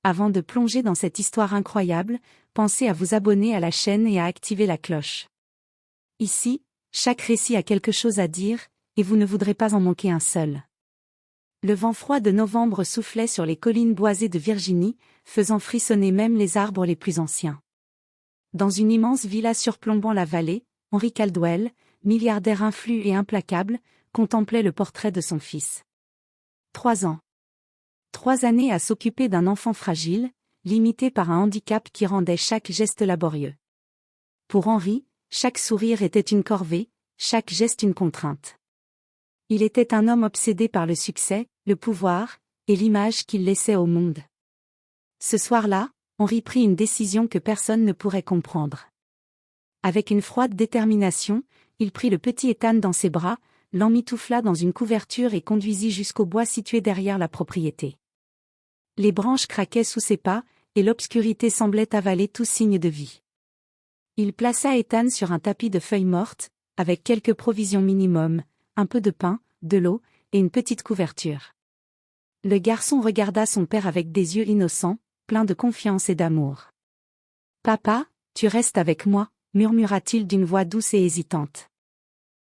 Avant de plonger dans cette histoire incroyable, pensez à vous abonner à la chaîne et à activer la cloche. Ici, chaque récit a quelque chose à dire, et vous ne voudrez pas en manquer un seul. Le vent froid de novembre soufflait sur les collines boisées de Virginie, faisant frissonner même les arbres les plus anciens. Dans une immense villa surplombant la vallée, Henry Caldwell, milliardaire influent et implacable, contemplait le portrait de son fils. 3 ans. 3 années à s'occuper d'un enfant fragile, limité par un handicap qui rendait chaque geste laborieux. Pour Henry, chaque sourire était une corvée, chaque geste une contrainte. Il était un homme obsédé par le succès, le pouvoir, et l'image qu'il laissait au monde. Ce soir-là, Henry prit une décision que personne ne pourrait comprendre. Avec une froide détermination, il prit le petit Ethan dans ses bras, l'emmitoufla dans une couverture et conduisit jusqu'au bois situé derrière la propriété. Les branches craquaient sous ses pas, et l'obscurité semblait avaler tout signe de vie. Il plaça Ethan sur un tapis de feuilles mortes, avec quelques provisions minimum, un peu de pain, de l'eau, et une petite couverture. Le garçon regarda son père avec des yeux innocents, pleins de confiance et d'amour. « Papa, tu restes avec moi » murmura-t-il d'une voix douce et hésitante.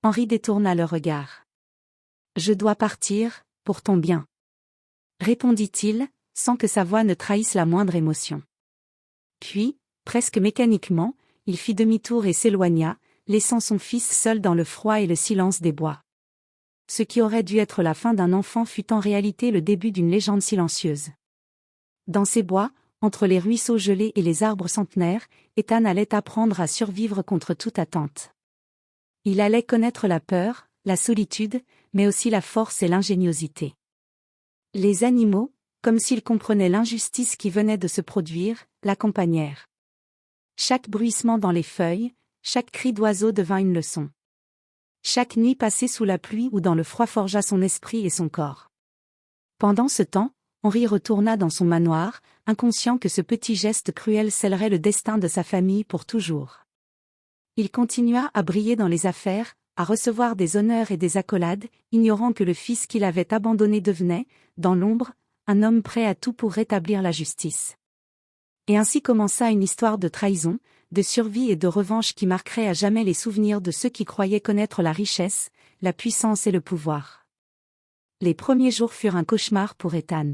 Henry détourna le regard. « Je dois partir, pour ton bien. » répondit-il, sans que sa voix ne trahisse la moindre émotion. Puis, presque mécaniquement, il fit demi-tour et s'éloigna, laissant son fils seul dans le froid et le silence des bois. Ce qui aurait dû être la fin d'un enfant fut en réalité le début d'une légende silencieuse. Dans ces bois, entre les ruisseaux gelés et les arbres centenaires, Ethan allait apprendre à survivre contre toute attente. Il allait connaître la peur, la solitude, mais aussi la force et l'ingéniosité. Les animaux, comme s'ils comprenaient l'injustice qui venait de se produire, l'accompagnèrent. Chaque bruissement dans les feuilles, chaque cri d'oiseau devint une leçon. Chaque nuit passée sous la pluie ou dans le froid forgea son esprit et son corps. Pendant ce temps, Henry retourna dans son manoir, inconscient que ce petit geste cruel scellerait le destin de sa famille pour toujours. Il continua à briller dans les affaires, à recevoir des honneurs et des accolades, ignorant que le fils qu'il avait abandonné devenait, dans l'ombre, un homme prêt à tout pour rétablir la justice. Et ainsi commença une histoire de trahison, de survie et de revanche qui marquerait à jamais les souvenirs de ceux qui croyaient connaître la richesse, la puissance et le pouvoir. Les premiers jours furent un cauchemar pour Ethan.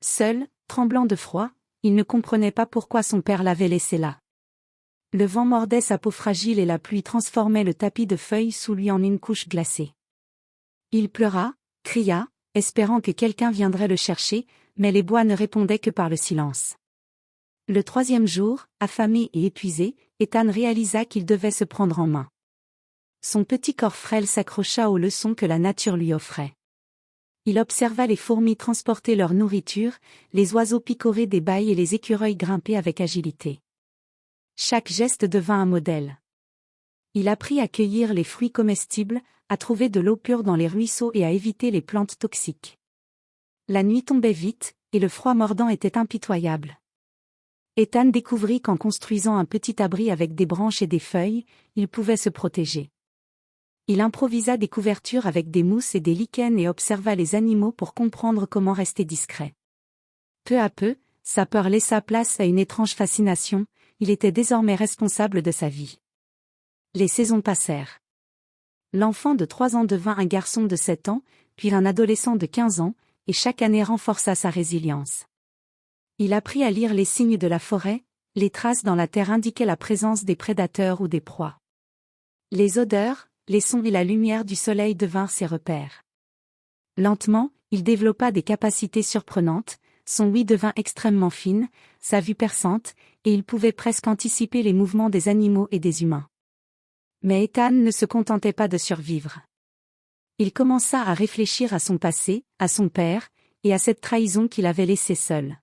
Seul, tremblant de froid, il ne comprenait pas pourquoi son père l'avait laissé là. Le vent mordait sa peau fragile et la pluie transformait le tapis de feuilles sous lui en une couche glacée. Il pleura, cria, espérant que quelqu'un viendrait le chercher, mais les bois ne répondaient que par le silence. Le 3e jour, affamé et épuisé, Ethan réalisa qu'il devait se prendre en main. Son petit corps frêle s'accrocha aux leçons que la nature lui offrait. Il observa les fourmis transporter leur nourriture, les oiseaux picorer des bailles et les écureuils grimper avec agilité. Chaque geste devint un modèle. Il apprit à cueillir les fruits comestibles, à trouver de l'eau pure dans les ruisseaux et à éviter les plantes toxiques. La nuit tombait vite, et le froid mordant était impitoyable. Ethan découvrit qu'en construisant un petit abri avec des branches et des feuilles, il pouvait se protéger. Il improvisa des couvertures avec des mousses et des lichens et observa les animaux pour comprendre comment rester discret. Peu à peu, sa peur laissa place à une étrange fascination, il était désormais responsable de sa vie. Les saisons passèrent. L'enfant de 3 ans devint un garçon de 7 ans, puis un adolescent de 15 ans, et chaque année renforça sa résilience. Il apprit à lire les signes de la forêt, les traces dans la terre indiquaient la présence des prédateurs ou des proies. Les odeurs, les sons et la lumière du soleil devinrent ses repères. Lentement, il développa des capacités surprenantes, son ouïe devint extrêmement fine, sa vue perçante, et il pouvait presque anticiper les mouvements des animaux et des humains. Mais Ethan ne se contentait pas de survivre. Il commença à réfléchir à son passé, à son père, et à cette trahison qu'il avait laissé seul.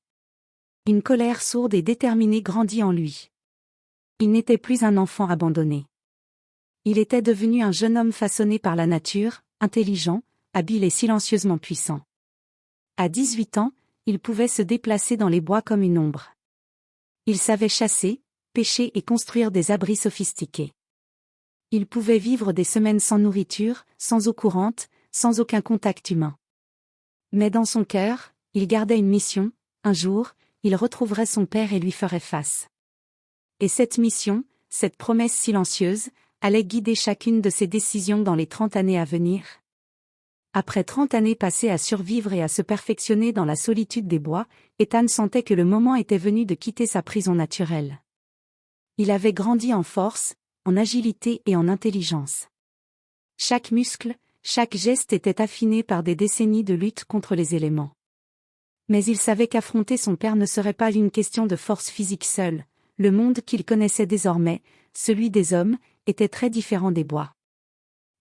Une colère sourde et déterminée grandit en lui. Il n'était plus un enfant abandonné. Il était devenu un jeune homme façonné par la nature, intelligent, habile et silencieusement puissant. À 18 ans, il pouvait se déplacer dans les bois comme une ombre. Il savait chasser, pêcher et construire des abris sophistiqués. Il pouvait vivre des semaines sans nourriture, sans eau courante, sans aucun contact humain. Mais dans son cœur, il gardait une mission, un jour, il retrouverait son père et lui ferait face. Et cette mission, cette promesse silencieuse, allait guider chacune de ses décisions dans les 30 années à venir. Après 30 années passées à survivre et à se perfectionner dans la solitude des bois, Ethan sentait que le moment était venu de quitter sa prison naturelle. Il avait grandi en force, en agilité et en intelligence. Chaque muscle, chaque geste était affiné par des décennies de lutte contre les éléments. Mais il savait qu'affronter son père ne serait pas une question de force physique seule. Le monde qu'il connaissait désormais, celui des hommes, était très différent des bois.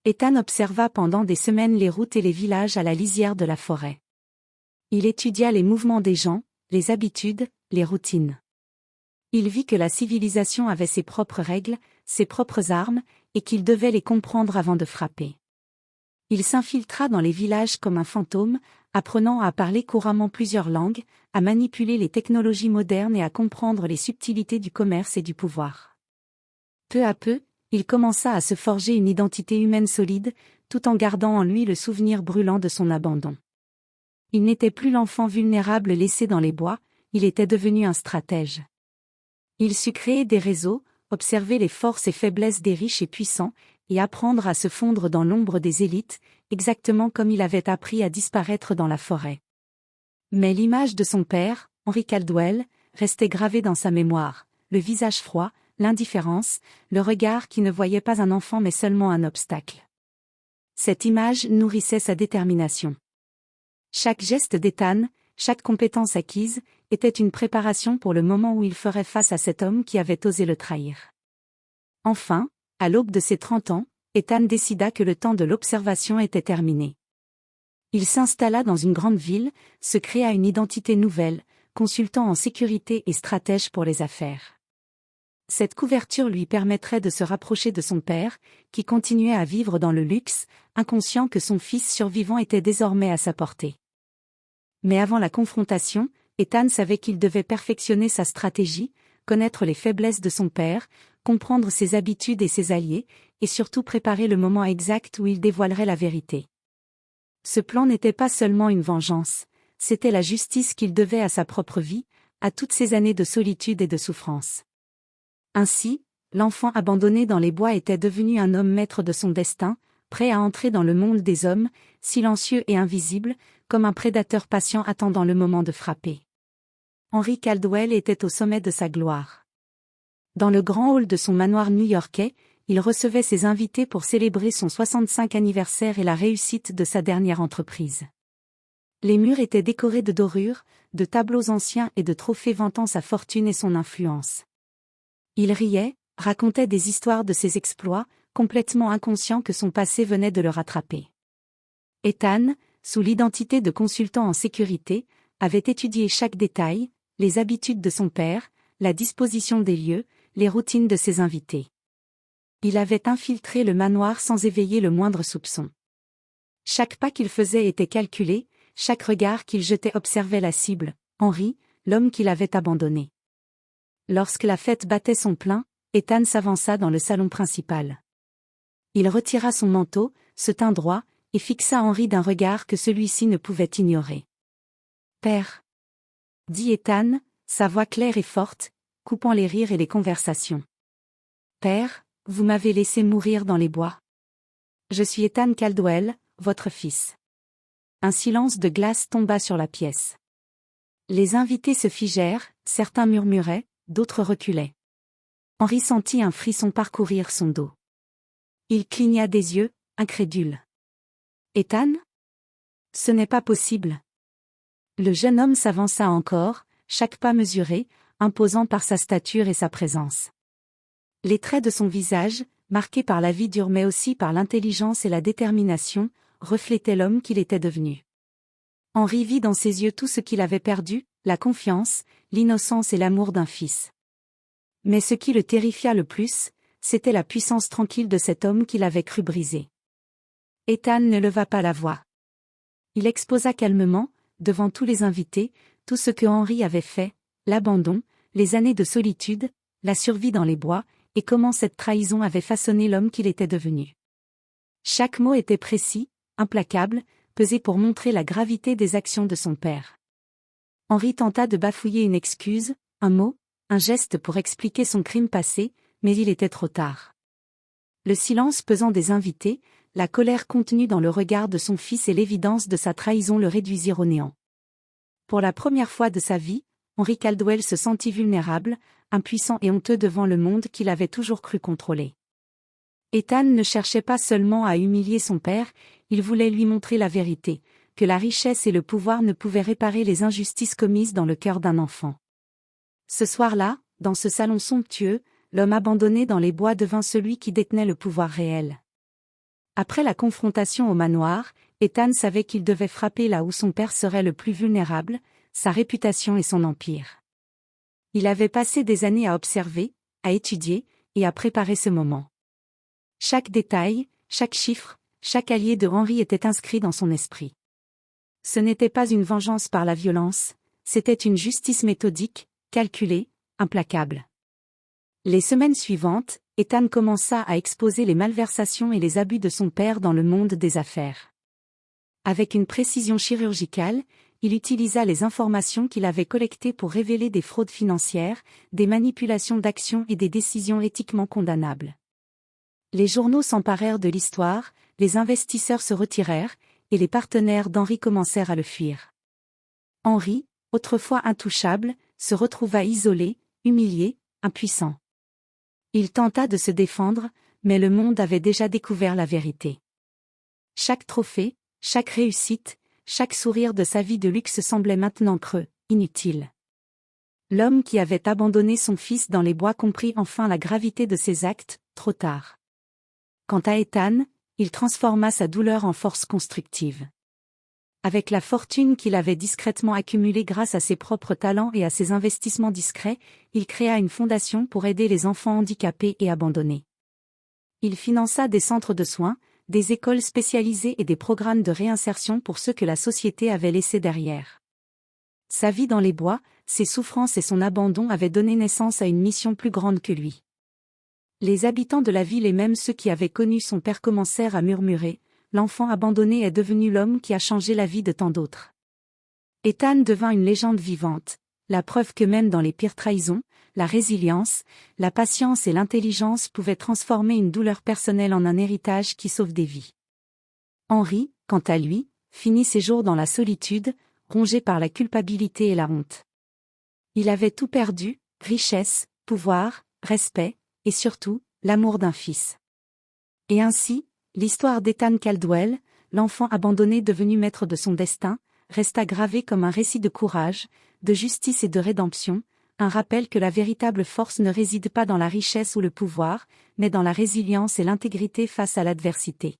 Ethan observa pendant des semaines les routes et les villages à la lisière de la forêt. Il étudia les mouvements des gens, les habitudes, les routines. Il vit que la civilisation avait ses propres règles, ses propres armes, et qu'il devait les comprendre avant de frapper. Il s'infiltra dans les villages comme un fantôme, apprenant à parler couramment plusieurs langues, à manipuler les technologies modernes et à comprendre les subtilités du commerce et du pouvoir. Peu à peu, il commença à se forger une identité humaine solide, tout en gardant en lui le souvenir brûlant de son abandon. Il n'était plus l'enfant vulnérable laissé dans les bois, il était devenu un stratège. Il sut créer des réseaux, observer les forces et faiblesses des riches et puissants, et apprendre à se fondre dans l'ombre des élites, exactement comme il avait appris à disparaître dans la forêt. Mais l'image de son père, Henry Caldwell, restait gravée dans sa mémoire, le visage froid, l'indifférence, le regard qui ne voyait pas un enfant mais seulement un obstacle. Cette image nourrissait sa détermination. Chaque geste d'Ethan, chaque compétence acquise, était une préparation pour le moment où il ferait face à cet homme qui avait osé le trahir. Enfin, à l'aube de ses 30 ans, Ethan décida que le temps de l'observation était terminé. Il s'installa dans une grande ville, se créa une identité nouvelle, consultant en sécurité et stratège pour les affaires. Cette couverture lui permettrait de se rapprocher de son père, qui continuait à vivre dans le luxe, inconscient que son fils survivant était désormais à sa portée. Mais avant la confrontation, Ethan savait qu'il devait perfectionner sa stratégie, connaître les faiblesses de son père, comprendre ses habitudes et ses alliés, et surtout préparer le moment exact où il dévoilerait la vérité. Ce plan n'était pas seulement une vengeance, c'était la justice qu'il devait à sa propre vie, à toutes ces années de solitude et de souffrance. Ainsi, l'enfant abandonné dans les bois était devenu un homme maître de son destin, prêt à entrer dans le monde des hommes, silencieux et invisible, comme un prédateur patient attendant le moment de frapper. Henry Caldwell était au sommet de sa gloire. Dans le grand hall de son manoir new-yorkais, il recevait ses invités pour célébrer son 65e anniversaire et la réussite de sa dernière entreprise. Les murs étaient décorés de dorures, de tableaux anciens et de trophées vantant sa fortune et son influence. Il riait, racontait des histoires de ses exploits, complètement inconscient que son passé venait de le rattraper. Ethan, sous l'identité de consultant en sécurité, avait étudié chaque détail, les habitudes de son père, la disposition des lieux, les routines de ses invités. Il avait infiltré le manoir sans éveiller le moindre soupçon. Chaque pas qu'il faisait était calculé, chaque regard qu'il jetait observait la cible, Henry, l'homme qu'il avait abandonné. Lorsque la fête battait son plein, Ethan s'avança dans le salon principal. Il retira son manteau, se tint droit, et fixa Henry d'un regard que celui-ci ne pouvait ignorer. « Père » dit Ethan, sa voix claire et forte, coupant les rires et les conversations. « Père, vous m'avez laissé mourir dans les bois. Je suis Ethan Caldwell, votre fils. » Un silence de glace tomba sur la pièce. Les invités se figèrent, certains murmuraient, d'autres reculaient. Henry sentit un frisson parcourir son dos. Il cligna des yeux, incrédule. « Ethan ? Ce n'est pas possible. » Le jeune homme s'avança encore, chaque pas mesuré, imposant par sa stature et sa présence. Les traits de son visage, marqués par la vie dure mais aussi par l'intelligence et la détermination, reflétaient l'homme qu'il était devenu. Henry vit dans ses yeux tout ce qu'il avait perdu, la confiance, l'innocence et l'amour d'un fils. Mais ce qui le terrifia le plus, c'était la puissance tranquille de cet homme qu'il avait cru briser. Ethan ne leva pas la voix. Il exposa calmement, devant tous les invités, tout ce que Henry avait fait, l'abandon, les années de solitude, la survie dans les bois, et comment cette trahison avait façonné l'homme qu'il était devenu. Chaque mot était précis, implacable, pesé pour montrer la gravité des actions de son père. Henri tenta de bafouiller une excuse, un mot, un geste pour expliquer son crime passé, mais il était trop tard. Le silence pesant des invités, la colère contenue dans le regard de son fils et l'évidence de sa trahison le réduisirent au néant. Pour la première fois de sa vie, Henri Caldwell se sentit vulnérable, impuissant et honteux devant le monde qu'il avait toujours cru contrôler. Ethan ne cherchait pas seulement à humilier son père, il voulait lui montrer la vérité, que la richesse et le pouvoir ne pouvaient réparer les injustices commises dans le cœur d'un enfant. Ce soir-là, dans ce salon somptueux, l'homme abandonné dans les bois devint celui qui détenait le pouvoir réel. Après la confrontation au manoir, Ethan savait qu'il devait frapper là où son père serait le plus vulnérable, sa réputation et son empire. Il avait passé des années à observer, à étudier, et à préparer ce moment. Chaque détail, chaque chiffre, chaque allié de Henri était inscrit dans son esprit. Ce n'était pas une vengeance par la violence, c'était une justice méthodique, calculée, implacable. Les semaines suivantes, Ethan commença à exposer les malversations et les abus de son père dans le monde des affaires. Avec une précision chirurgicale, il utilisa les informations qu'il avait collectées pour révéler des fraudes financières, des manipulations d'actions et des décisions éthiquement condamnables. Les journaux s'emparèrent de l'histoire, les investisseurs se retirèrent, et les partenaires d'Henri commencèrent à le fuir. Henri, autrefois intouchable, se retrouva isolé, humilié, impuissant. Il tenta de se défendre, mais le monde avait déjà découvert la vérité. Chaque trophée, chaque réussite, chaque sourire de sa vie de luxe semblait maintenant creux, inutile. L'homme qui avait abandonné son fils dans les bois comprit enfin la gravité de ses actes, trop tard. Quant à Ethan, il transforma sa douleur en force constructive. Avec la fortune qu'il avait discrètement accumulée grâce à ses propres talents et à ses investissements discrets, il créa une fondation pour aider les enfants handicapés et abandonnés. Il finança des centres de soins, des écoles spécialisées et des programmes de réinsertion pour ceux que la société avait laissés derrière. Sa vie dans les bois, ses souffrances et son abandon avaient donné naissance à une mission plus grande que lui. Les habitants de la ville et même ceux qui avaient connu son père commencèrent à murmurer. L'enfant abandonné est devenu l'homme qui a changé la vie de tant d'autres. Ethan devint une légende vivante, la preuve que même dans les pires trahisons, la résilience, la patience et l'intelligence pouvaient transformer une douleur personnelle en un héritage qui sauve des vies. Henri, quant à lui, finit ses jours dans la solitude, rongé par la culpabilité et la honte. Il avait tout perdu, richesse, pouvoir, respect, et surtout, l'amour d'un fils. Et ainsi, l'histoire d'Ethan Caldwell, l'enfant abandonné devenu maître de son destin, resta gravée comme un récit de courage, de justice et de rédemption, un rappel que la véritable force ne réside pas dans la richesse ou le pouvoir, mais dans la résilience et l'intégrité face à l'adversité.